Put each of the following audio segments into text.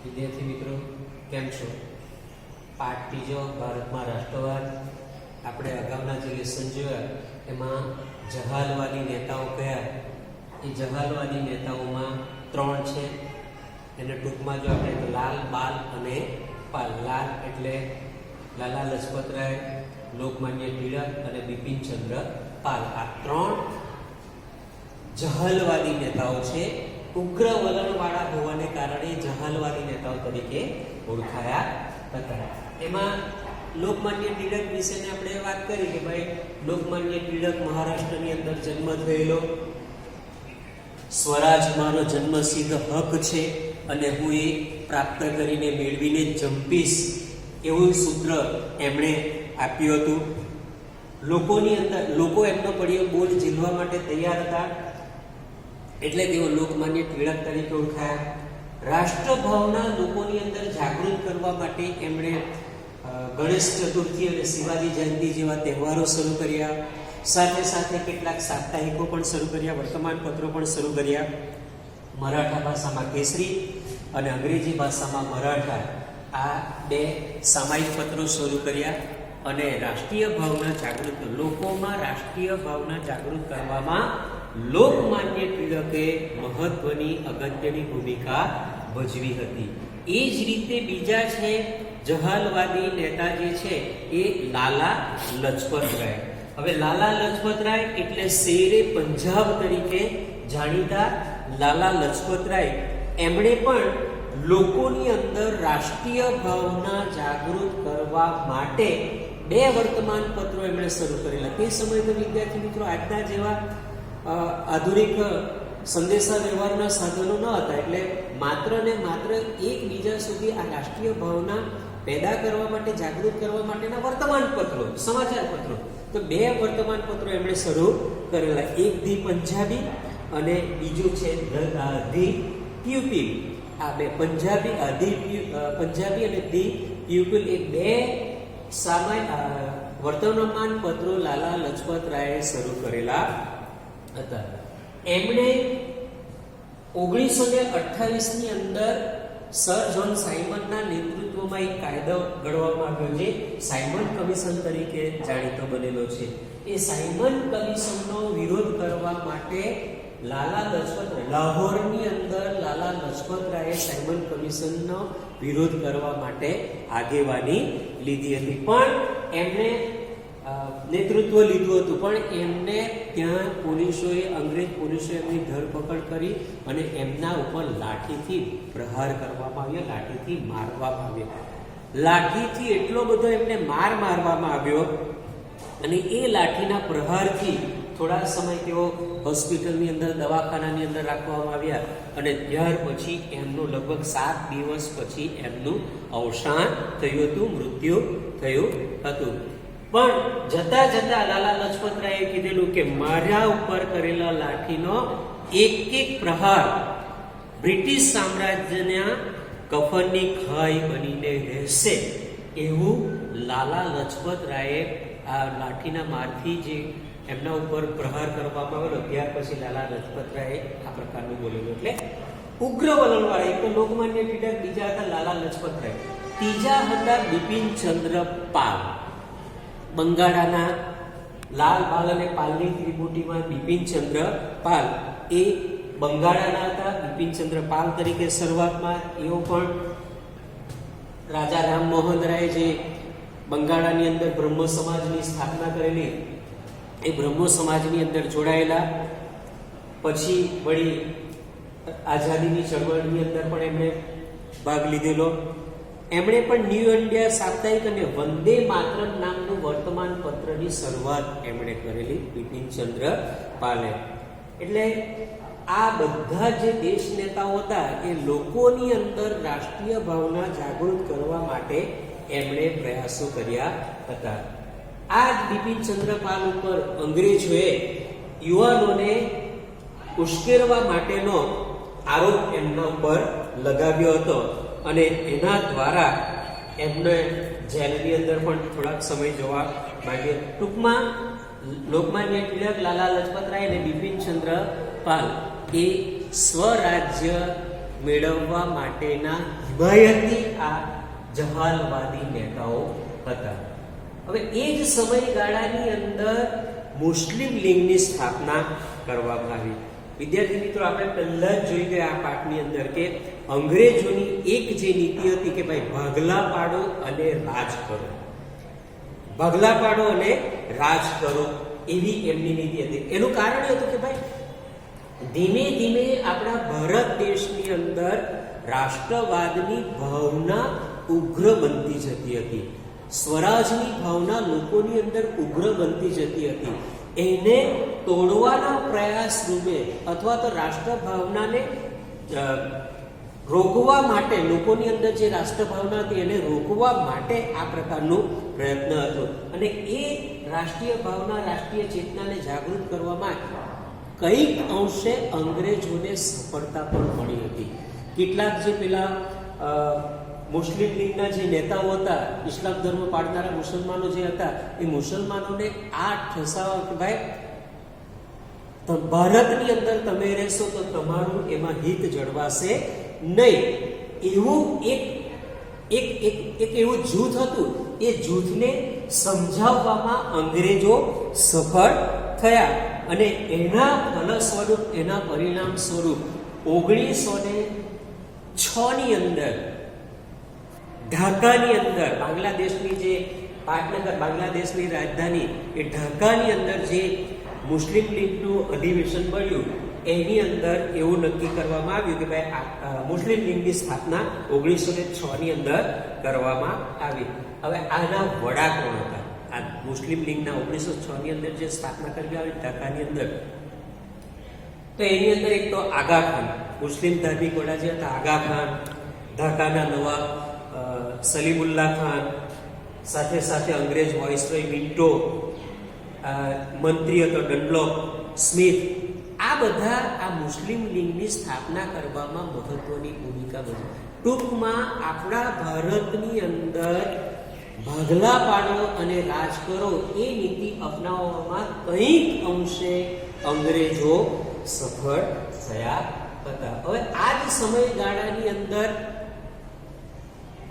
વિદ્યાર્થી મિત્રો કેમ છો? પાઠ ત્રીજો ભારતમાં રાષ્ટ્રવાદ. આપણે અગાઉના જે લેસન જોયા એમાં જહાલવાદી નેતાઓ કયા. એ જહાલવાદી નેતાઓમાં 3 છે. એને ટૂંકમાં જો આપણે તો લાલ, બાલ અને પાલ. લાલ એટલે લાલા લજપતરાય, લોકમાન્ય ટિળક અને બિપિનચંદ્ર પાલ. આ 3 જહાલવાદી નેતાઓ છે. ઉગ્ર વલણવાળા હોવાને કારણે જહાલવાદી નેતાઓ તરીકે ઓળખાયા હતા. એમાં લોકમાન્ય ટિળક વિશેને આપણે વાત કરી કે ભાઈ લોકમાન્ય ટિળક મહારાષ્ટ્રની અંદર જન્મ થયેલો, સ્વરાજ મારો જન્મસિદ્ધ હક છે અને હું એ પ્રાપ્ત કરીને મેળવીને જંપીશ એવું સૂત્ર એમણે આપ્યું હતું. લોકોની અંદર લોકો એમનો પડ્યો બોલ ઝીલવા માટે તૈયાર હતા એટલે તેઓ લોકમાન્ય ટિળક તરીકે ઓળખાયા. રાષ્ટ્રભાવના લોકોની અંદર જાગૃત કરવા માટે એમણે ગણેશ ચતુર્થી અને શિવાજી જયંતિ જેવા તહેવારો શરૂ કર્યા. સાથે સાથે કેટલાક સાપ્તાહિકો પણ શરૂ કર્યા, વર્તમાનપત્રો પણ શરૂ કર્યા. મરાઠા ભાષામાં કેસરી અને અંગ્રેજી ભાષામાં મરાઠા, આ 2 સામાયિક પત્રો શરૂ કર્યા અને રાષ્ટ્રીય ભાવના જાગૃત, લોકોમાં રાષ્ટ્રીય ભાવના જાગૃત કરવામાં લોકમાન્ય ટિળકે મહત્વની અગત્યની ભૂમિકા ભજવી હતી. એ જ રીતે બીજા છે જહાલવાદી નેતા જે છે એ લાલા લજપતરાય. હવે લાલા લજપતરાય એટલે શેરે પંજાબ તરીકે જાણીતા લાલા લજપતરાય, એમણે પણ લોકોની અંદર રાષ્ટ્રીય ભાવના જાગૃત કરવા માટે 2 વર્તમાન પત્રો એમણે શરૂ કરેલા. તે સમયે તો વિદ્યાર્થી મિત્રો આજના જેવા આધુનિક સંદેશા વ્યવહારના સાધનો ન હતા, એટલે માત્ર ને માત્ર એકબીજા સુધી આ રાષ્ટ્રીય ભાવના પેદા કરવા માટે, જાગૃત કરવા માટેના વર્તમાન પત્રો, સમાચાર પત્રો. તો 2 વર્તમાન પત્રો એમણે શરૂ કરેલા. એક ધી પંજાબી અને બીજું છે ધી પ્યુપિલ. આ 2 પંજાબી અને ધી પ્યુપિલ એ 2 વર્તમાન પત્રો લાલા લજપતરાયે શરૂ કરેલા હતા. એમણે 1928 ની અંદર સર જોન સાયમનના નેતૃત્વમાં એક કાયદો ઘડવામાં આવ્યો જે સાયમન કમિશન તરીકે જાણીતો બનેલો છે. એ સાયમન કમિશનનો વિરોધ કરવા માટે લાલા લજપતરાય, લાહોરની અંદર લાલા લજપતરાયે સાયમન કમિશનનો વિરોધ કરવા માટે આગેવાની લીધી હતી. પણ એમણે નેતૃત્વ લીધું હતું, પણ એમને ત્યાં પોલીસોએ, અંગ્રેજ પોલીસોએ એમની ધરપકડ કરી અને એમના ઉપર લાઠીથી પ્રહાર કરવામાં આવ્યો, લાઠીથી મારવામાં આવ્યો. લાઠીથી એટલો બધો એમને મારવામાં આવ્યો અને એ લાઠીના પ્રહારથી થોડા સમય તેઓ હોસ્પિટલની અંદર, દવાખાનાની અંદર રાખવામાં આવ્યા અને ત્યાર પછી એમનું લગભગ 7 દિવસ પછી એમનું અવસાન થયું હતું, મૃત્યુ થયું હતું. પણ જતા જતા લાલા લજપતરાયે કીધેલું કે મારા ઉપર કરેલા લાઠીનો એક પ્રહાર બ્રિટિશ સામ્રાજ્યના કફનની ખાઈ બનીને રહેશે, એવું લાલા લજપતરાયે આ લાઠીના મારથી જે એમના ઉપર પ્રહાર કરવામાં આવેલો ત્યાર પછી લાલા લજપતરાયે આ પ્રકારનું બોલેલું. એટલે ઉગ્ર વલણવાળા. એક તો લોકમાન્ય ટિળક, બીજા હતા લાલા લજપતરાય, ત્રીજા હતા બિપિનચંદ્ર પાલ. બંગાળાના લાલ, બાલ અને પાલની ત્રિપુટીમાં બિપિનચંદ્ર પાલ એ બંગાળાના હતા. બિપિનચંદ્ર પાલ તરીકે શરૂઆતમાં એઓ પણ રાજા રામમોહન રાય જે બંગાળાની અંદર બ્રહ્મ સમાજની સ્થાપના કરેલી, એ બ્રહ્મ સમાજની અંદર જોડાયેલા. પછી વળી આઝાદીની ચળવળની અંદર પણ એમણે ભાગ લીધેલો. એમણે પણ ન્યૂ ઇન્ડિયા સાપ્તાહિક અને વંદે માતરમ નામનું વર્તમાન પત્રની શરૂઆત એમણે કરેલી બિપિનચંદ્ર પાલે. એટલે આ બધા જે દેશ નેતાઓ હતા એ લોકોની અંદર રાષ્ટ્રીય ભાવના જાગૃત કરવા માટે એમણે પ્રયાસો કર્યા હતા. આ જ બિપિનચંદ્ર પાલ ઉપર અંગ્રેજોએ યુવાનોને ઉશ્કેરવા માટેનો આરોપ એમના ઉપર લગાવ્યો હતો અને એના દ્વારા એમને જેલની અંદર પણ થોડાક સમય જવા માંગ્યો. ટૂંકમાં લોકમાન્ય ટિળક, લાલા લજપતરાય અને બિપિનચંદ્ર પાલ એ સ્વરાજ્ય મેળવવા માટેના હિમાયતી આ જહાલવાદી નેતાઓ હતા. હવે એ જ સમયગાળાની અંદર મુસ્લિમ લીગની સ્થાપના કરવામાં આવી. વિદ્યાર્થી મિત્રો, આપણે પહેલા જ જોઈ ગયા આ પાઠની અંદર કે અંગ્રેજોની એક જે નીતિ હતી કે ભાઈ ભાગલા પાડો અને રાજ કરો, ભાગલા પાડો અને રાજ કરો, એવી એમની નીતિ હતી. એનું કારણ એ હતું કે ભાઈ ધીમે ધીમે આપણા ભારત દેશની અંદર રાષ્ટ્રવાદની ભાવના ઉગ્ર બનતી જતી હતી, સ્વરાજની ભાવના લોકોની અંદર ઉગ્ર બનતી જતી હતી. એને તોડવાના પ્રયાસ રૂપે અથવા તો રાષ્ટ્ર ભાવનાને રોકવા માટે, લોકોની અંદર જે રાષ્ટ્ર ભાવના હતી એને રોકવા માટે આ પ્રકારનો પ્રયત્ન હતો. અને એ રાષ્ટ્રીય ભાવના, રાષ્ટ્રીય ચેતનાને જાગૃત કરવામાં કંઈક અંશે અંગ્રેજોને સફળતા પણ મળી હતી. કેટલાક જે પેલા મુસ્લિમ લીગના જે નેતાઓ હતા, ઇસ્લામ ધર્મ પાળનારા મુસલમાનો જે હતા, એ મુસલમાનોને આ ઠસાવા કે ભાઈ ભારતની અંદર તમે રહેશો તો તમારું એમાં હિત જળવાશે નહીં, એવું એક એવું જૂથ હતું. એ જૂથને સમજાવવામાં અંગ્રેજો સફળ થયા અને એના ફલ સ્વરૂપ, એના પરિણામ સ્વરૂપ 1906 ની અંદર ઢાકાની અંદર, બાંગ્લાદેશની જે પાટનગર, બાંગ્લાદેશની રાજધાની એ ઢાકાની અંદર જે મુસ્લિમ લીગનું અધિવેશન મળ્યું, એની અંદર એવું નક્કી કરવામાં આવ્યું કે ભાઈ મુસ્લિમ લીગની સ્થાપના 1906 ની અંદર કરવામાં આવી. હવે આના વડા કોણ હતા? આ મુસ્લિમ લીગના 1906 ની અંદર જે સ્થાપના કરવામાં આવી ઢાકાની અંદર, તો એની અંદર એક તો આગા ખાન, મુસ્લિમ ધાર્મિક વડા જે હતા આગા ખાન, ઢાકાના નવાબ સલીમુલ્લાહ ખાન, સાથે સાથે અંગ્રેજ વાઇસરોય મિન્ટો, મંત્રી હતો ડનલોપ સ્મિથ, આ બધા આ મુસ્લિમ લીગની સ્થાપના કરવામાં મહત્વની ભૂમિકા ભજવી. ટૂંકમાં આપણા ભારતની અંદર ભાગલા પાડો અને રાજ કરો એ નીતિ અપનાવવામાં કંઈક અંશે અંગ્રેજો સફળ થયા હતા. હવે આ જ સમયગાળાની અંદર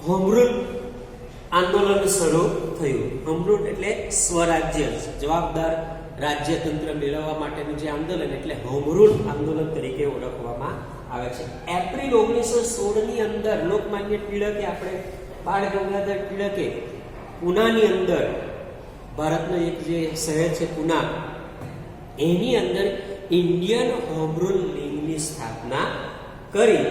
હોમ રૂલ આંદોલન શરૂ થયું. હોમ રૂલ એટલે સ્વરાજ્ય, જવાબદાર રાજ્યતંત્ર મેળવવા માટેનું જે આંદોલન, એટલે હોમ રૂલ આંદોલન તરીકે ઓળખવામાં આવે છે. એપ્રિલ 1916 ની અંદર લોકમાન્ય ટિળકે, આપણે બાળ ગંગાધર ટિળકે પુનાની અંદર, ભારતનું એક જે શહેર છે પુના, એની અંદર ઇન્ડિયન હોમ રૂલ લીગની સ્થાપના કરી.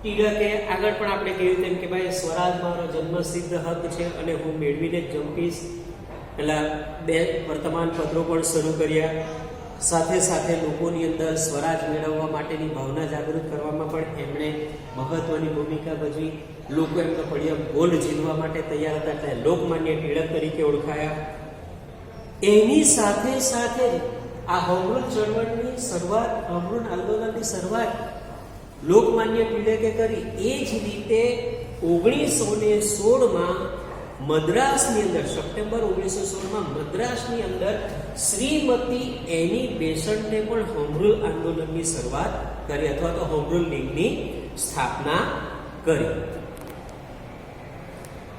ટિળકે આગળ પણ આપણે કહ્યું તેમ કે ભાઈ સ્વરાજ મારો જન્મસિદ્ધ હક છે અને હું મેળવીને જ જંપીશ. પેલા 2 વર્તમાનપત્રો પણ શરૂ કર્યા. સાથે સાથે લોકોની અંદર સ્વરાજ મેળવવા માટેની ભાવના જાગૃત કરવામાં પણ એમણે મહત્વની ભૂમિકા ભજવી. લોકો એમનો પડિયા ગોલ્ડ ઝીલવા માટે તૈયાર હતા, એટલે લોકમાન્ય ટિળક તરીકે ઓળખાયા. એની સાથે સાથે આ હોમ રૂલ ચળવળની શરૂઆત, હોમ રૂલ આંદોલનની શરૂઆત લોકમાન્ય ટિળકે કરી. એ જ રીતે 1916માં મદ્રાસની અંદર, સપ્ટેમ્બર 1916માં મદ્રાસની અંદર શ્રીમતી એની બેસન્ટને પણ હોમ રૂલ આંદોલનની શરૂઆત કરી અથવા તો હોમ રૂલ લીગની સ્થાપના કરી.